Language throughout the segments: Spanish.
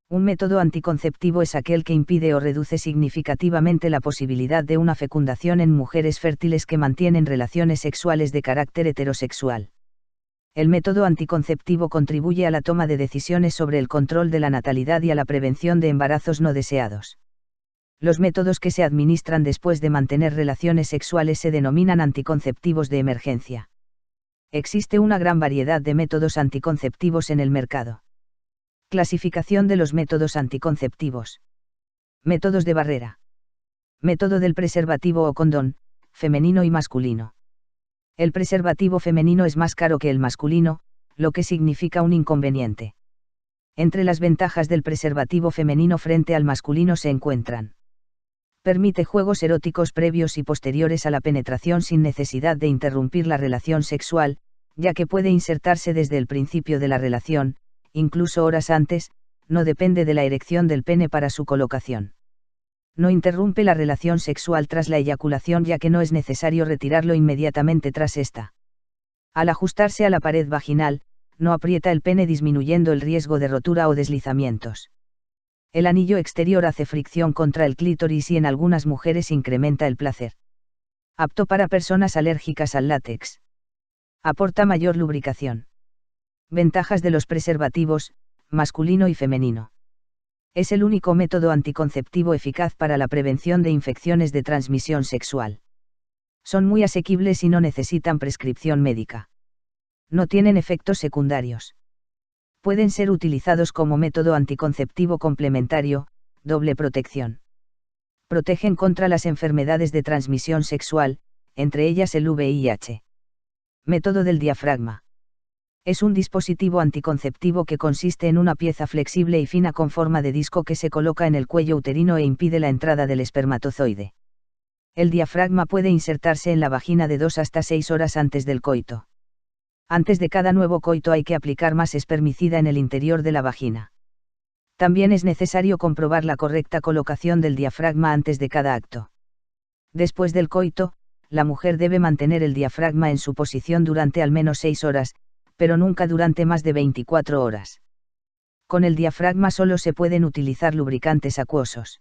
Un método anticonceptivo es aquel que impide o reduce significativamente la posibilidad de una fecundación en mujeres fértiles que mantienen relaciones sexuales de carácter heterosexual. El método anticonceptivo contribuye a la toma de decisiones sobre el control de la natalidad y a la prevención de embarazos no deseados. Los métodos que se administran después de mantener relaciones sexuales se denominan anticonceptivos de emergencia. Existe una gran variedad de métodos anticonceptivos en el mercado. Clasificación de los métodos anticonceptivos. Métodos de barrera. Método del preservativo o condón, femenino y masculino. El preservativo femenino es más caro que el masculino, lo que significa un inconveniente. Entre las ventajas del preservativo femenino frente al masculino se encuentran: permite juegos eróticos previos y posteriores a la penetración sin necesidad de interrumpir la relación sexual, ya que puede insertarse desde el principio de la relación, incluso horas antes, no depende de la erección del pene para su colocación. No interrumpe la relación sexual tras la eyaculación, ya que no es necesario retirarlo inmediatamente tras esta. Al ajustarse a la pared vaginal, no aprieta el pene, disminuyendo el riesgo de rotura o deslizamientos. El anillo exterior hace fricción contra el clítoris y en algunas mujeres incrementa el placer. Apto para personas alérgicas al látex. Aporta mayor lubricación. Ventajas de los preservativos, masculino y femenino. Es el único método anticonceptivo eficaz para la prevención de infecciones de transmisión sexual. Son muy asequibles y no necesitan prescripción médica. No tienen efectos secundarios. Pueden ser utilizados como método anticonceptivo complementario, doble protección. Protegen contra las enfermedades de transmisión sexual, entre ellas el VIH. Método del diafragma. Es un dispositivo anticonceptivo que consiste en una pieza flexible y fina con forma de disco que se coloca en el cuello uterino e impide la entrada del espermatozoide. El diafragma puede insertarse en la vagina de 2 hasta 6 horas antes del coito. Antes de cada nuevo coito hay que aplicar más espermicida en el interior de la vagina. También es necesario comprobar la correcta colocación del diafragma antes de cada acto. Después del coito, la mujer debe mantener el diafragma en su posición durante al menos 6 horas, pero nunca durante más de 24 horas. Con el diafragma solo se pueden utilizar lubricantes acuosos.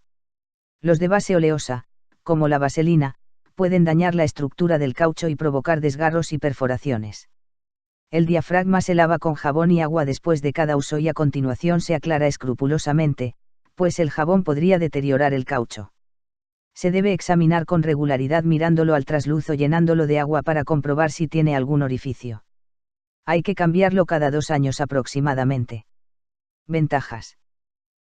Los de base oleosa, como la vaselina, pueden dañar la estructura del caucho y provocar desgarros y perforaciones. El diafragma se lava con jabón y agua después de cada uso y a continuación se aclara escrupulosamente, pues el jabón podría deteriorar el caucho. Se debe examinar con regularidad mirándolo al trasluz o llenándolo de agua para comprobar si tiene algún orificio. Hay que cambiarlo cada 2 años aproximadamente. Ventajas.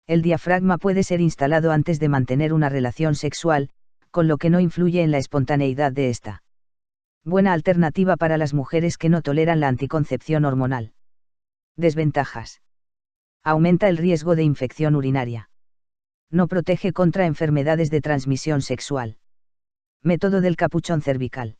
El diafragma puede ser instalado antes de mantener una relación sexual, con lo que no influye en la espontaneidad de esta. Buena alternativa para las mujeres que no toleran la anticoncepción hormonal. Desventajas. Aumenta el riesgo de infección urinaria. No protege contra enfermedades de transmisión sexual. Método del capuchón cervical.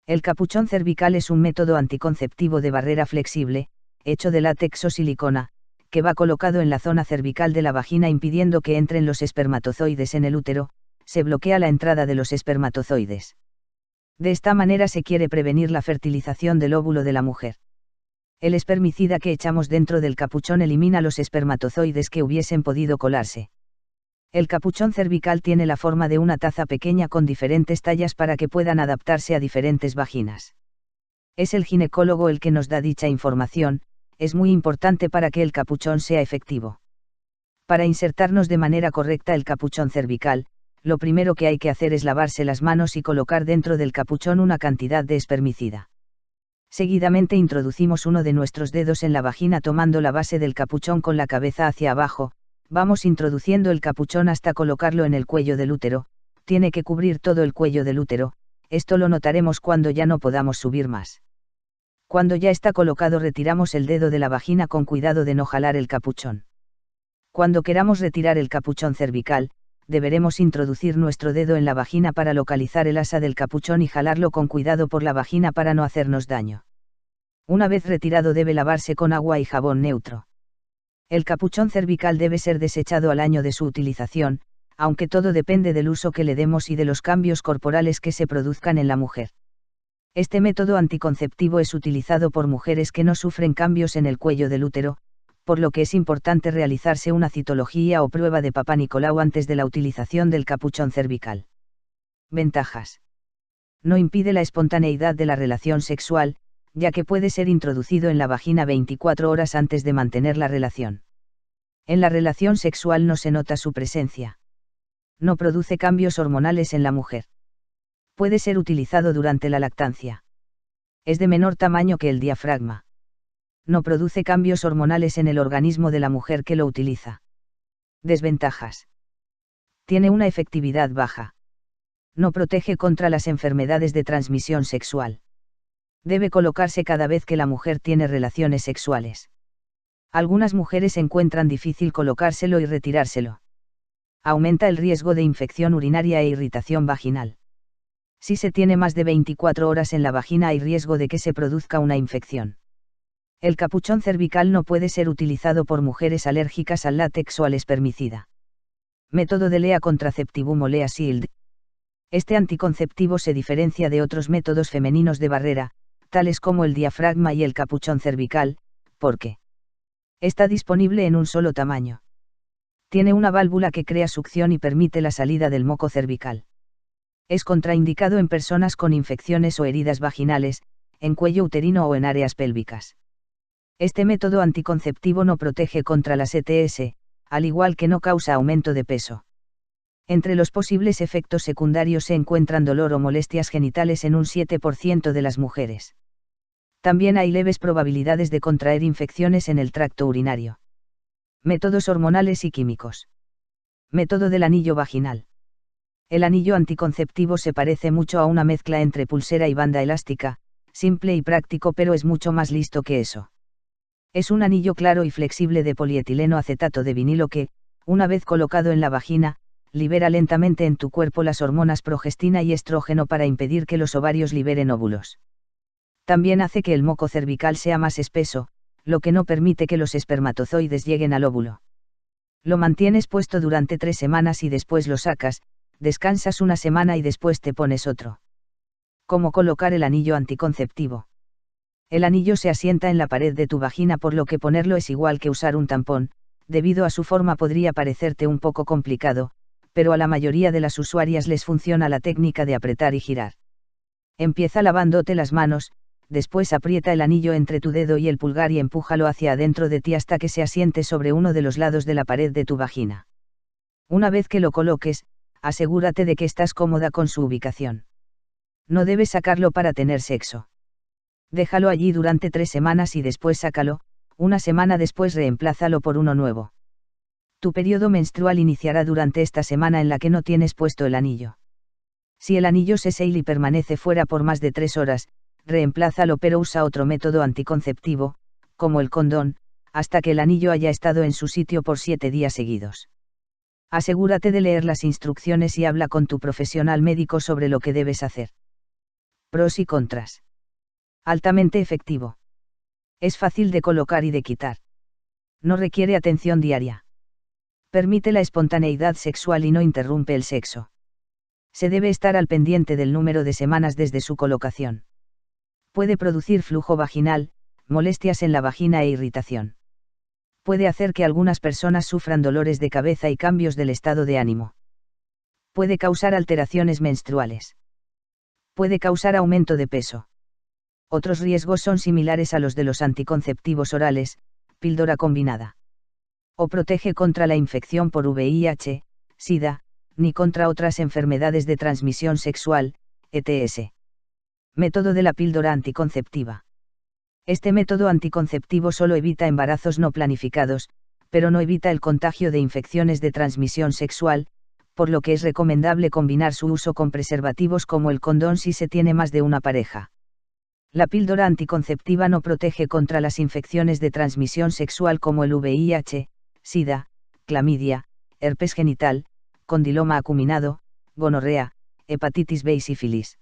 El capuchón cervical es un método anticonceptivo de barrera flexible, hecho de látex o silicona, que va colocado en la zona cervical de la vagina impidiendo que entren los espermatozoides en el útero, se bloquea la entrada de los espermatozoides. De esta manera se quiere prevenir la fertilización del óvulo de la mujer. El espermicida que echamos dentro del capuchón elimina los espermatozoides que hubiesen podido colarse. El capuchón cervical tiene la forma de una taza pequeña con diferentes tallas para que puedan adaptarse a diferentes vaginas. Es el ginecólogo el que nos da dicha información, es muy importante para que el capuchón sea efectivo. Para insertarnos de manera correcta el capuchón cervical, lo primero que hay que hacer es lavarse las manos y colocar dentro del capuchón una cantidad de espermicida. Seguidamente introducimos uno de nuestros dedos en la vagina tomando la base del capuchón con la cabeza hacia abajo. Vamos introduciendo el capuchón hasta colocarlo en el cuello del útero, tiene que cubrir todo el cuello del útero, esto lo notaremos cuando ya no podamos subir más. Cuando ya está colocado, retiramos el dedo de la vagina con cuidado de no jalar el capuchón. Cuando queramos retirar el capuchón cervical, deberemos introducir nuestro dedo en la vagina para localizar el asa del capuchón y jalarlo con cuidado por la vagina para no hacernos daño. Una vez retirado, debe lavarse con agua y jabón neutro. El capuchón cervical debe ser desechado al año de su utilización, aunque todo depende del uso que le demos y de los cambios corporales que se produzcan en la mujer. Este método anticonceptivo es utilizado por mujeres que no sufren cambios en el cuello del útero, por lo que es importante realizarse una citología o prueba de Papá Nicolau antes de la utilización del capuchón cervical. Ventajas. No impide la espontaneidad de la relación sexual, ya que puede ser introducido en la vagina 24 horas antes de mantener la relación. En la relación sexual no se nota su presencia. No produce cambios hormonales en la mujer. Puede ser utilizado durante la lactancia. Es de menor tamaño que el diafragma. No produce cambios hormonales en el organismo de la mujer que lo utiliza. Desventajas. Tiene una efectividad baja. No protege contra las enfermedades de transmisión sexual. Debe colocarse cada vez que la mujer tiene relaciones sexuales. Algunas mujeres encuentran difícil colocárselo y retirárselo. Aumenta el riesgo de infección urinaria e irritación vaginal. Si se tiene más de 24 horas en la vagina, hay riesgo de que se produzca una infección. El capuchón cervical no puede ser utilizado por mujeres alérgicas al látex o al espermicida. Método de Lea Contraceptivum o Lea Shield. Este anticonceptivo se diferencia de otros métodos femeninos de barrera, tales como el diafragma y el capuchón cervical, porque está disponible en un solo tamaño. Tiene una válvula que crea succión y permite la salida del moco cervical. Es contraindicado en personas con infecciones o heridas vaginales, en cuello uterino o en áreas pélvicas. Este método anticonceptivo no protege contra las ETS, al igual que no causa aumento de peso. Entre los posibles efectos secundarios se encuentran dolor o molestias genitales en un 7% de las mujeres. También hay leves probabilidades de contraer infecciones en el tracto urinario. Métodos hormonales y químicos. Método del anillo vaginal. El anillo anticonceptivo se parece mucho a una mezcla entre pulsera y banda elástica, simple y práctico, pero es mucho más listo que eso. Es un anillo claro y flexible de polietileno acetato de vinilo que, una vez colocado en la vagina, libera lentamente en tu cuerpo las hormonas progestina y estrógeno para impedir que los ovarios liberen óvulos. También hace que el moco cervical sea más espeso, lo que no permite que los espermatozoides lleguen al óvulo. Lo mantienes puesto durante 3 semanas y después lo sacas, descansas una semana y después te pones otro. ¿Cómo colocar el anillo anticonceptivo? El anillo se asienta en la pared de tu vagina, por lo que ponerlo es igual que usar un tampón. Debido a su forma podría parecerte un poco complicado, pero a la mayoría de las usuarias les funciona la técnica de apretar y girar. Empieza lavándote las manos, después aprieta el anillo entre tu dedo y el pulgar y empújalo hacia adentro de ti hasta que se asiente sobre uno de los lados de la pared de tu vagina. Una vez que lo coloques, asegúrate de que estás cómoda con su ubicación. No debes sacarlo para tener sexo. Déjalo allí durante 3 semanas y después sácalo, una semana después reemplázalo por uno nuevo. Tu periodo menstrual iniciará durante esta semana en la que no tienes puesto el anillo. Si el anillo se seila y permanece fuera por más de 3 horas, reemplázalo, pero usa otro método anticonceptivo, como el condón, hasta que el anillo haya estado en su sitio por 7 días seguidos. Asegúrate de leer las instrucciones y habla con tu profesional médico sobre lo que debes hacer. Pros y contras. Altamente efectivo. Es fácil de colocar y de quitar. No requiere atención diaria. Permite la espontaneidad sexual y no interrumpe el sexo. Se debe estar al pendiente del número de semanas desde su colocación. Puede producir flujo vaginal, molestias en la vagina e irritación. Puede hacer que algunas personas sufran dolores de cabeza y cambios del estado de ánimo. Puede causar alteraciones menstruales. Puede causar aumento de peso. Otros riesgos son similares a los de los anticonceptivos orales, píldora combinada. O protege contra la infección por VIH, SIDA, ni contra otras enfermedades de transmisión sexual, ETS. Método de la píldora anticonceptiva. Este método anticonceptivo solo evita embarazos no planificados, pero no evita el contagio de infecciones de transmisión sexual, por lo que es recomendable combinar su uso con preservativos como el condón si se tiene más de una pareja. La píldora anticonceptiva no protege contra las infecciones de transmisión sexual como el VIH, SIDA, clamidia, herpes genital, condiloma acuminado, gonorrea, hepatitis B y sífilis.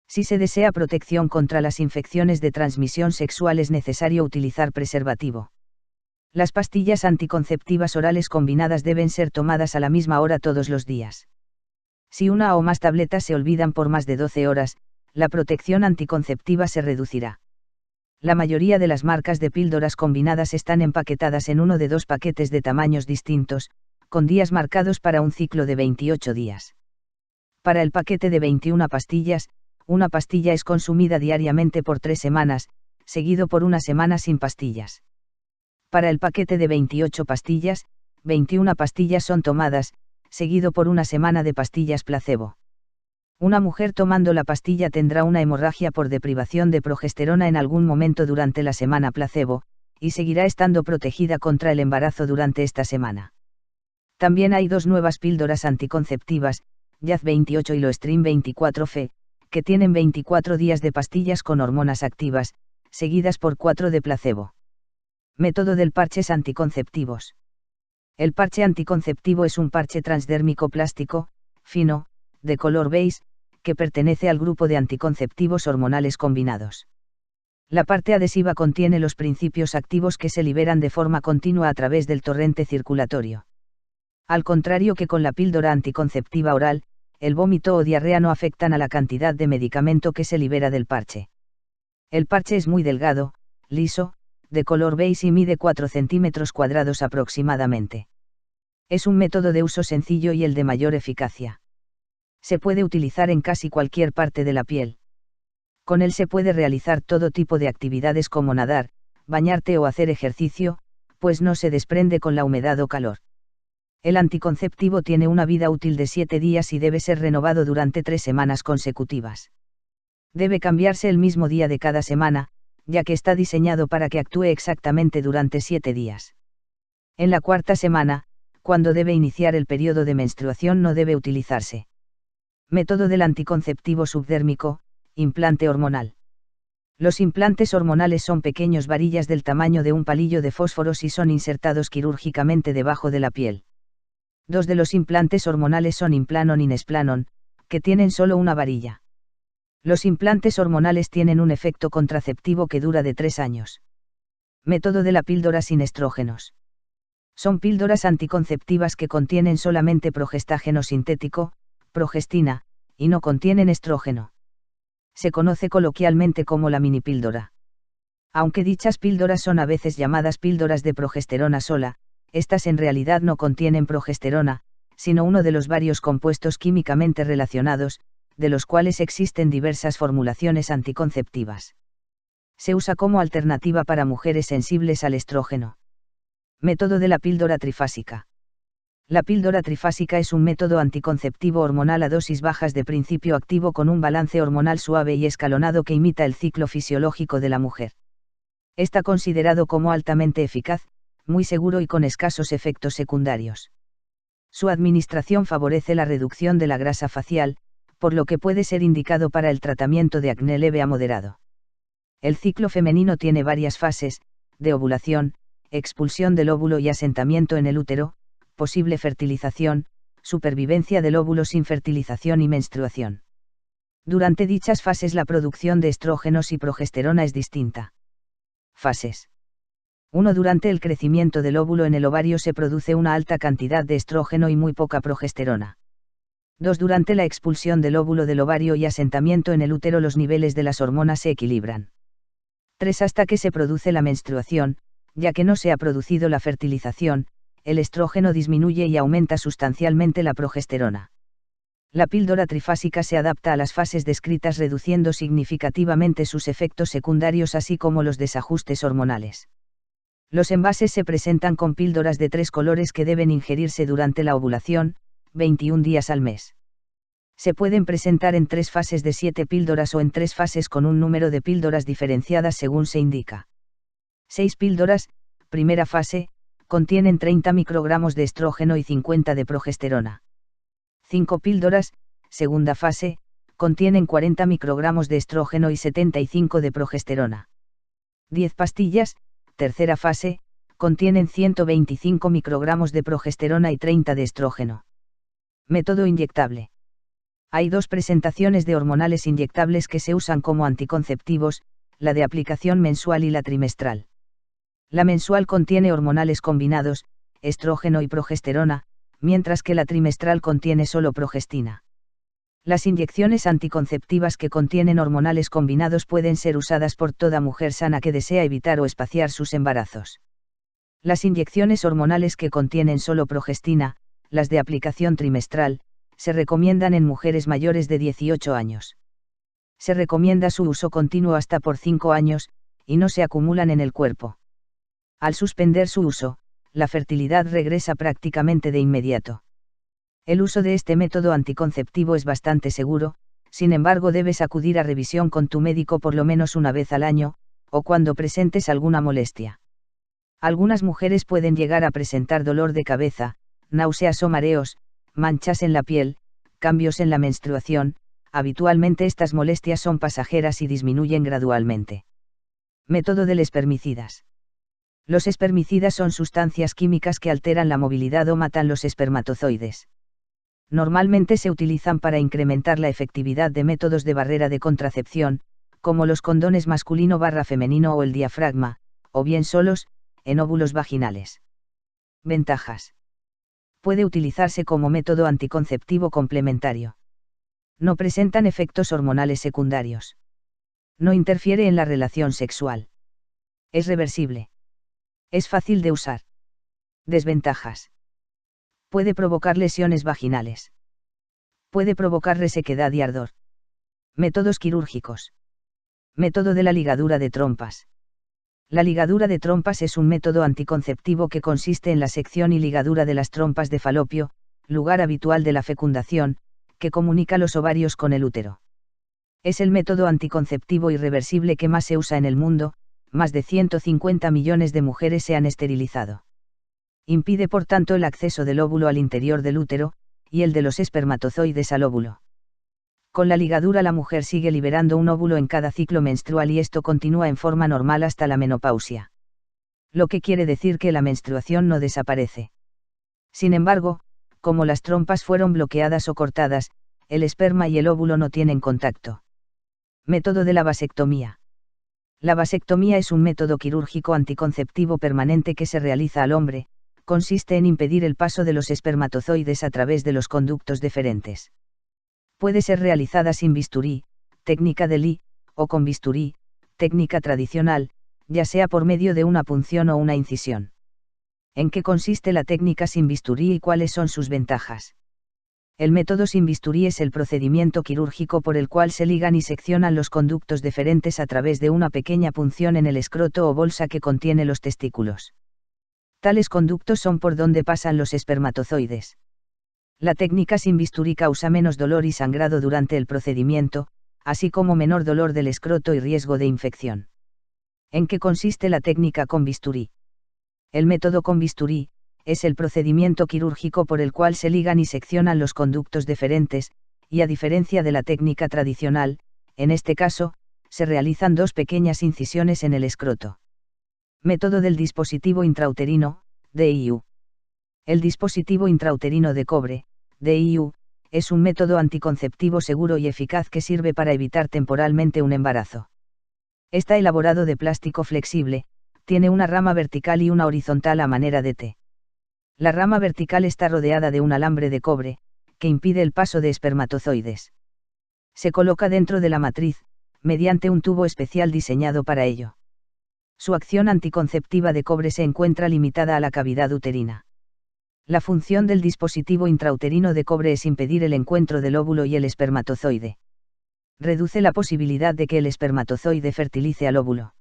Si se desea protección contra las infecciones de transmisión sexual es necesario utilizar preservativo. Las pastillas anticonceptivas orales combinadas deben ser tomadas a la misma hora todos los días. Si una o más tabletas se olvidan por más de 12 horas, la protección anticonceptiva se reducirá. La mayoría de las marcas de píldoras combinadas están empaquetadas en uno de 2 paquetes de tamaños distintos, con días marcados para un ciclo de 28 días. Para el paquete de 21 pastillas, una pastilla es consumida diariamente por 3 semanas, seguido por una semana sin pastillas. Para el paquete de 28 pastillas, 21 pastillas son tomadas, seguido por una semana de pastillas placebo. Una mujer tomando la pastilla tendrá una hemorragia por deprivación de progesterona en algún momento durante la semana placebo, y seguirá estando protegida contra el embarazo durante esta semana. También hay 2 nuevas píldoras anticonceptivas, Yaz 28 y Loestrin 24F, que tienen 24 días de pastillas con hormonas activas, seguidas por 4 de placebo. Método del parches anticonceptivos. El parche anticonceptivo es un parche transdérmico plástico, fino, de color beige, que pertenece al grupo de anticonceptivos hormonales combinados. La parte adhesiva contiene los principios activos que se liberan de forma continua a través del torrente circulatorio. Al contrario que con la píldora anticonceptiva oral, el vómito o diarrea no afectan a la cantidad de medicamento que se libera del parche. El parche es muy delgado, liso, de color beige y mide 4 centímetros cuadrados aproximadamente. Es un método de uso sencillo y el de mayor eficacia. Se puede utilizar en casi cualquier parte de la piel. Con él se puede realizar todo tipo de actividades como nadar, bañarte o hacer ejercicio, pues no se desprende con la humedad o calor. El anticonceptivo tiene una vida útil de 7 días y debe ser renovado durante 3 semanas consecutivas. Debe cambiarse el mismo día de cada semana, ya que está diseñado para que actúe exactamente durante 7 días. En la 4ª semana, cuando debe iniciar el periodo de menstruación, no debe utilizarse. Método del anticonceptivo subdérmico, implante hormonal. Los implantes hormonales son pequeños varillas del tamaño de un palillo de fósforos y son insertados quirúrgicamente debajo de la piel. 2 de los implantes hormonales son Implanon y Nesplanon, que tienen solo una varilla. Los implantes hormonales tienen un efecto contraceptivo que dura de 3 años. Método de la píldora sin estrógenos. Son píldoras anticonceptivas que contienen solamente progestágeno sintético, progestina, y no contienen estrógeno. Se conoce coloquialmente como la minipíldora. Aunque dichas píldoras son a veces llamadas píldoras de progesterona sola, estas en realidad no contienen progesterona, sino uno de los varios compuestos químicamente relacionados, de los cuales existen diversas formulaciones anticonceptivas. Se usa como alternativa para mujeres sensibles al estrógeno. Método de la píldora trifásica. La píldora trifásica es un método anticonceptivo hormonal a dosis bajas de principio activo con un balance hormonal suave y escalonado que imita el ciclo fisiológico de la mujer. Está considerado como altamente eficaz, muy seguro y con escasos efectos secundarios. Su administración favorece la reducción de la grasa facial, por lo que puede ser indicado para el tratamiento de acné leve a moderado. El ciclo femenino tiene varias fases: de ovulación, expulsión del óvulo y asentamiento en el útero, posible fertilización, supervivencia del óvulo sin fertilización y menstruación. Durante dichas fases la producción de estrógenos y progesterona es distinta. Fases. 1. Durante el crecimiento del óvulo en el ovario se produce una alta cantidad de estrógeno y muy poca progesterona. 2. Durante la expulsión del óvulo del ovario y asentamiento en el útero los niveles de las hormonas se equilibran. 3. Hasta que se produce la menstruación, ya que no se ha producido la fertilización, el estrógeno disminuye y aumenta sustancialmente la progesterona. La píldora trifásica se adapta a las fases descritas reduciendo significativamente sus efectos secundarios así como los desajustes hormonales. Los envases se presentan con píldoras de 3 colores que deben ingerirse durante la ovulación, 21 días al mes. Se pueden presentar en 3 fases de 7 píldoras o en 3 fases con un número de píldoras diferenciadas según se indica. 6 píldoras, primera fase, contienen 30 microgramos de estrógeno y 50 de progesterona. 5 píldoras, segunda fase, contienen 40 microgramos de estrógeno y 75 de progesterona. 10 pastillas, tercera fase, contienen 125 microgramos de progesterona y 30 de estrógeno. Método inyectable. Hay dos presentaciones de hormonales inyectables que se usan como anticonceptivos, la de aplicación mensual y la trimestral. La mensual contiene hormonales combinados, estrógeno y progesterona, mientras que la trimestral contiene solo progestina. Las inyecciones anticonceptivas que contienen hormonales combinados pueden ser usadas por toda mujer sana que desea evitar o espaciar sus embarazos. Las inyecciones hormonales que contienen solo progestina, las de aplicación trimestral, se recomiendan en mujeres mayores de 18 años. Se recomienda su uso continuo hasta por 5 años, y no se acumulan en el cuerpo. Al suspender su uso, la fertilidad regresa prácticamente de inmediato. El uso de este método anticonceptivo es bastante seguro, sin embargo debes acudir a revisión con tu médico por lo menos una vez al año, o cuando presentes alguna molestia. Algunas mujeres pueden llegar a presentar dolor de cabeza, náuseas o mareos, manchas en la piel, cambios en la menstruación. Habitualmente estas molestias son pasajeras y disminuyen gradualmente. Método del espermicidas. Los espermicidas son sustancias químicas que alteran la movilidad o matan los espermatozoides. Normalmente se utilizan para incrementar la efectividad de métodos de barrera de contracepción, como los condones masculino/femenino o el diafragma, o bien solos, en óvulos vaginales. Ventajas. Puede utilizarse como método anticonceptivo complementario. No presentan efectos hormonales secundarios. No interfiere en la relación sexual. Es reversible. Es fácil de usar. Desventajas. Puede provocar lesiones vaginales. Puede provocar resequedad y ardor. Métodos quirúrgicos. Método de la ligadura de trompas. La ligadura de trompas es un método anticonceptivo que consiste en la sección y ligadura de las trompas de falopio, lugar habitual de la fecundación, que comunica los ovarios con el útero. Es el método anticonceptivo irreversible que más se usa en el mundo, más de 150 millones de mujeres se han esterilizado. Impide por tanto el acceso del óvulo al interior del útero, y el de los espermatozoides al óvulo. Con la ligadura la mujer sigue liberando un óvulo en cada ciclo menstrual y esto continúa en forma normal hasta la menopausia. Lo que quiere decir que la menstruación no desaparece. Sin embargo, como las trompas fueron bloqueadas o cortadas, el esperma y el óvulo no tienen contacto. Método de la vasectomía. La vasectomía es un método quirúrgico anticonceptivo permanente que se realiza al hombre, consiste en impedir el paso de los espermatozoides a través de los conductos deferentes. Puede ser realizada sin bisturí, técnica de Lee, o con bisturí, técnica tradicional, ya sea por medio de una punción o una incisión. ¿En qué consiste la técnica sin bisturí y cuáles son sus ventajas? El método sin bisturí es el procedimiento quirúrgico por el cual se ligan y seccionan los conductos deferentes a través de una pequeña punción en el escroto o bolsa que contiene los testículos. Tales conductos son por donde pasan los espermatozoides. La técnica sin bisturí causa menos dolor y sangrado durante el procedimiento, así como menor dolor del escroto y riesgo de infección. ¿En qué consiste la técnica con bisturí? El método con bisturí es el procedimiento quirúrgico por el cual se ligan y seccionan los conductos deferentes, y a diferencia de la técnica tradicional, en este caso, se realizan dos pequeñas incisiones en el escroto. Método del dispositivo intrauterino, DIU. El dispositivo intrauterino de cobre, DIU, es un método anticonceptivo seguro y eficaz que sirve para evitar temporalmente un embarazo. Está elaborado de plástico flexible, tiene una rama vertical y una horizontal a manera de T. La rama vertical está rodeada de un alambre de cobre, que impide el paso de espermatozoides. Se coloca dentro de la matriz, mediante un tubo especial diseñado para ello. Su acción anticonceptiva de cobre se encuentra limitada a la cavidad uterina. La función del dispositivo intrauterino de cobre es impedir el encuentro del óvulo y el espermatozoide. Reduce la posibilidad de que el espermatozoide fertilice al óvulo.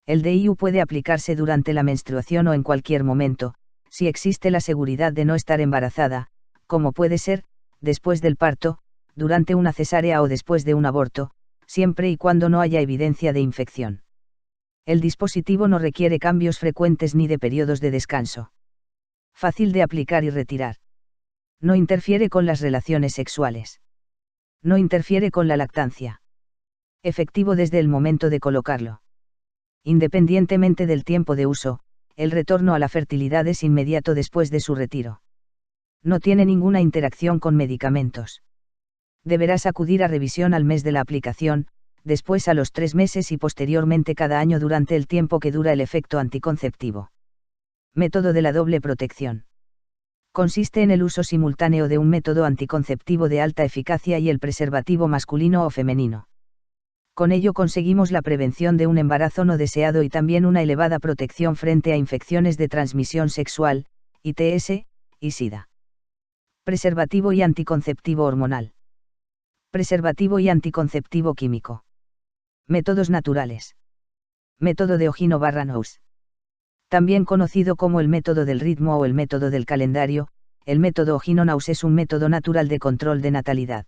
El DIU puede aplicarse durante la menstruación o en cualquier momento, si existe la seguridad de no estar embarazada, como puede ser, después del parto, durante una cesárea o después de un aborto, siempre y cuando no haya evidencia de infección. El dispositivo no requiere cambios frecuentes ni de periodos de descanso. Fácil de aplicar y retirar. No interfiere con las relaciones sexuales. No interfiere con la lactancia. Efectivo desde el momento de colocarlo. Independientemente del tiempo de uso, el retorno a la fertilidad es inmediato después de su retiro. No tiene ninguna interacción con medicamentos. Deberás acudir a revisión al mes de la aplicación, después a los 3 meses y posteriormente cada año durante el tiempo que dura el efecto anticonceptivo. Método de la doble protección. Consiste en el uso simultáneo de un método anticonceptivo de alta eficacia y el preservativo masculino o femenino. Con ello conseguimos la prevención de un embarazo no deseado y también una elevada protección frente a infecciones de transmisión sexual, ITS, y SIDA. Preservativo y anticonceptivo hormonal. Preservativo y anticonceptivo químico. Métodos naturales. Método de Ogino-Barranous. También conocido como el método del ritmo o el método del calendario, el método Ogino-Naus es un método natural de control de natalidad.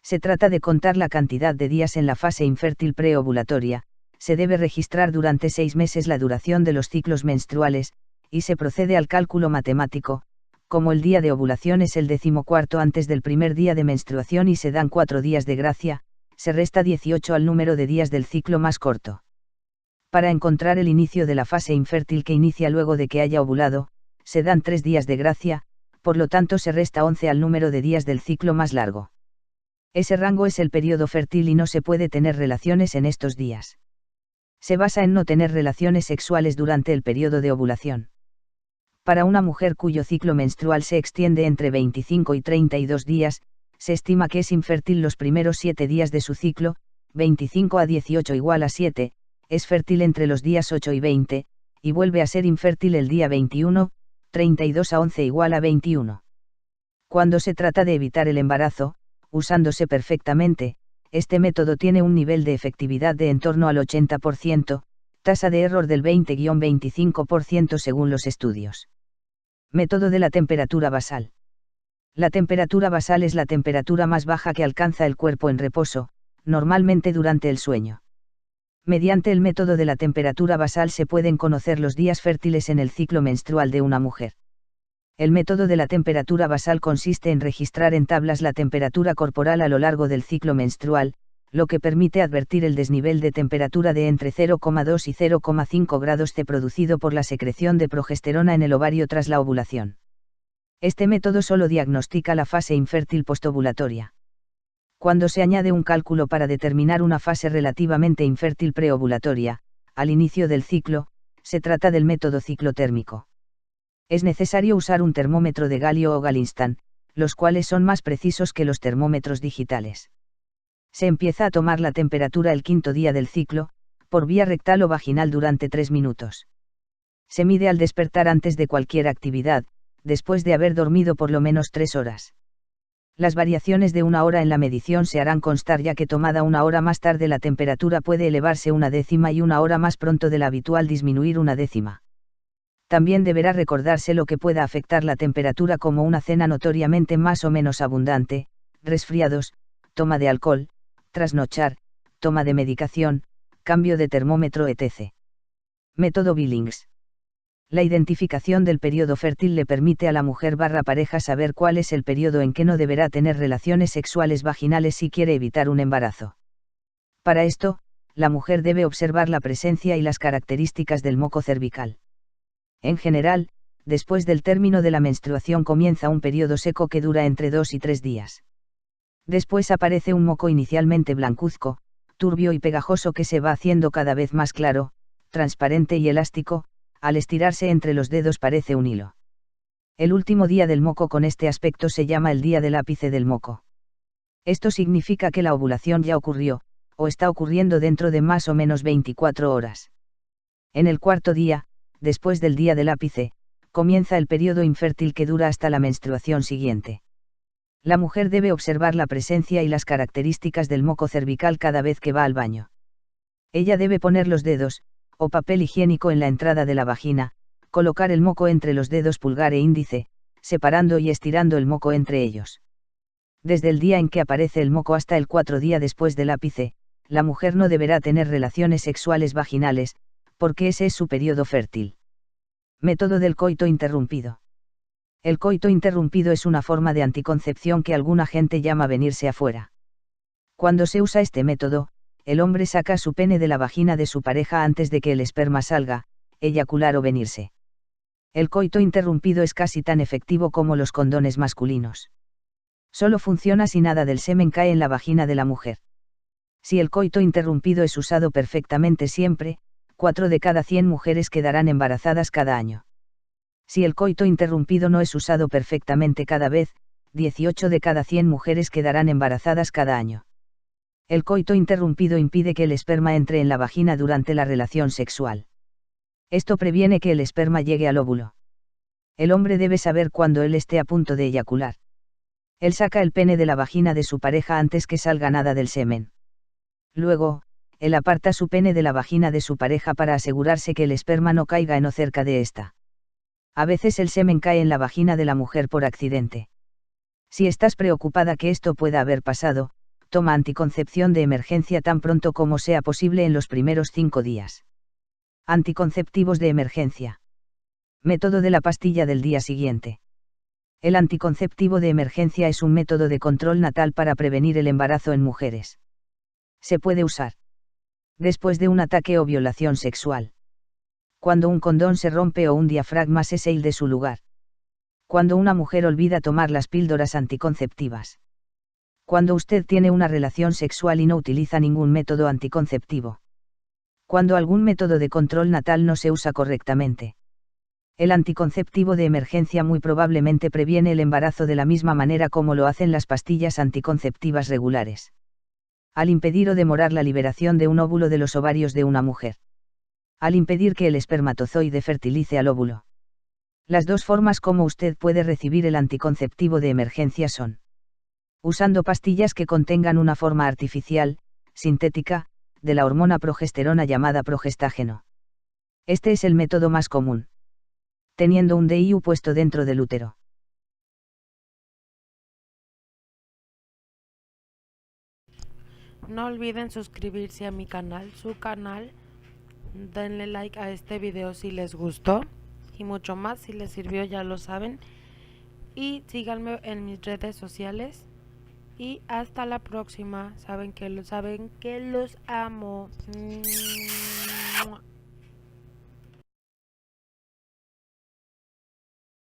Se trata de contar la cantidad de días en la fase infértil preovulatoria, se debe registrar durante 6 meses la duración de los ciclos menstruales, y se procede al cálculo matemático, como el día de ovulación es el 14º antes del primer día de menstruación y se dan 4 días de gracia, se resta 18 al número de días del ciclo más corto. Para encontrar el inicio de la fase infértil que inicia luego de que haya ovulado, se dan 3 días de gracia, por lo tanto se resta 11 al número de días del ciclo más largo. Ese rango es el periodo fértil y no se puede tener relaciones en estos días. Se basa en no tener relaciones sexuales durante el periodo de ovulación. Para una mujer cuyo ciclo menstrual se extiende entre 25 y 32 días, se estima que es infértil los primeros 7 días de su ciclo, 25 a 18 igual a 7, es fértil entre los días 8 y 20, y vuelve a ser infértil el día 21, 32 a 11 igual a 21. Cuando se trata de evitar el embarazo, usándose perfectamente, este método tiene un nivel de efectividad de en torno al 80%, tasa de error del 20-25% según los estudios. Método de la temperatura basal. La temperatura basal es la temperatura más baja que alcanza el cuerpo en reposo, normalmente durante el sueño. Mediante el método de la temperatura basal se pueden conocer los días fértiles en el ciclo menstrual de una mujer. El método de la temperatura basal consiste en registrar en tablas la temperatura corporal a lo largo del ciclo menstrual, lo que permite advertir el desnivel de temperatura de entre 0,2 y 0,5 grados C producido por la secreción de progesterona en el ovario tras la ovulación. Este método solo diagnostica la fase infértil postovulatoria. Cuando se añade un cálculo para determinar una fase relativamente infértil preovulatoria, al inicio del ciclo, se trata del método ciclotérmico. Es necesario usar un termómetro de Galio o Galinstan, los cuales son más precisos que los termómetros digitales. Se empieza a tomar la temperatura el 5.º día del ciclo, por vía rectal o vaginal durante 3 minutos. Se mide al despertar antes de cualquier actividad, después de haber dormido por lo menos 3 horas. Las variaciones de 1 hora en la medición se harán constar ya que tomada 1 hora más tarde la temperatura puede elevarse 1/10 y 1 hora más pronto de la habitual disminuir 1/10. También deberá recordarse lo que pueda afectar la temperatura como una cena notoriamente más o menos abundante, resfriados, toma de alcohol, trasnochar, toma de medicación, cambio de termómetro etc. Método Billings. La identificación del periodo fértil le permite a la mujer/pareja saber cuál es el periodo en que no deberá tener relaciones sexuales vaginales si quiere evitar un embarazo. Para esto, la mujer debe observar la presencia y las características del moco cervical. En general, después del término de la menstruación comienza un periodo seco que dura entre 2 y 3 días. Después aparece un moco inicialmente blancuzco, turbio y pegajoso que se va haciendo cada vez más claro, transparente y elástico, al estirarse entre los dedos parece un hilo. El último día del moco con este aspecto se llama el día del ápice del moco. Esto significa que la ovulación ya ocurrió, o está ocurriendo dentro de más o menos 24 horas. En el 4.º día, después del día del ápice, comienza el periodo infértil que dura hasta la menstruación siguiente. La mujer debe observar la presencia y las características del moco cervical cada vez que va al baño. Ella debe poner los dedos, o papel higiénico en la entrada de la vagina, colocar el moco entre los dedos pulgar e índice, separando y estirando el moco entre ellos. Desde el día en que aparece el moco hasta el 4.º día después del ápice, la mujer no deberá tener relaciones sexuales vaginales, porque ese es su periodo fértil. Método del coito interrumpido. El coito interrumpido es una forma de anticoncepción que alguna gente llama venirse afuera. Cuando se usa este método, el hombre saca su pene de la vagina de su pareja antes de que el esperma salga, eyacular o venirse. El coito interrumpido es casi tan efectivo como los condones masculinos. Solo funciona si nada del semen cae en la vagina de la mujer. Si el coito interrumpido es usado perfectamente siempre, 4 de cada 100 mujeres quedarán embarazadas cada año. Si el coito interrumpido no es usado perfectamente cada vez, 18 de cada 100 mujeres quedarán embarazadas cada año. El coito interrumpido impide que el esperma entre en la vagina durante la relación sexual. Esto previene que el esperma llegue al óvulo. El hombre debe saber cuando él esté a punto de eyacular. Él saca el pene de la vagina de su pareja antes que salga nada del semen. Luego, él aparta su pene de la vagina de su pareja para asegurarse que el esperma no caiga en o cerca de esta. A veces el semen cae en la vagina de la mujer por accidente. Si estás preocupada que esto pueda haber pasado, toma anticoncepción de emergencia tan pronto como sea posible en los primeros 5 días. Anticonceptivos de emergencia. Método de la pastilla del día siguiente. El anticonceptivo de emergencia es un método de control natal para prevenir el embarazo en mujeres. Se puede usar después de un ataque o violación sexual. Cuando un condón se rompe o un diafragma se sale de su lugar. Cuando una mujer olvida tomar las píldoras anticonceptivas. Cuando usted tiene una relación sexual y no utiliza ningún método anticonceptivo. Cuando algún método de control natal no se usa correctamente. El anticonceptivo de emergencia muy probablemente previene el embarazo de la misma manera como lo hacen las pastillas anticonceptivas regulares. Al impedir o demorar la liberación de un óvulo de los ovarios de una mujer. Al impedir que el espermatozoide fertilice al óvulo. Las dos formas como usted puede recibir el anticonceptivo de emergencia son: usando pastillas que contengan una forma artificial, sintética, de la hormona progesterona llamada progestágeno. Este es el método más común. Teniendo un DIU puesto dentro del útero. No olviden suscribirse a mi canal, su canal. Denle like a este video si les gustó y mucho más si les sirvió, ya lo saben. Y síganme en mis redes sociales. Y hasta la próxima. Saben que los amo.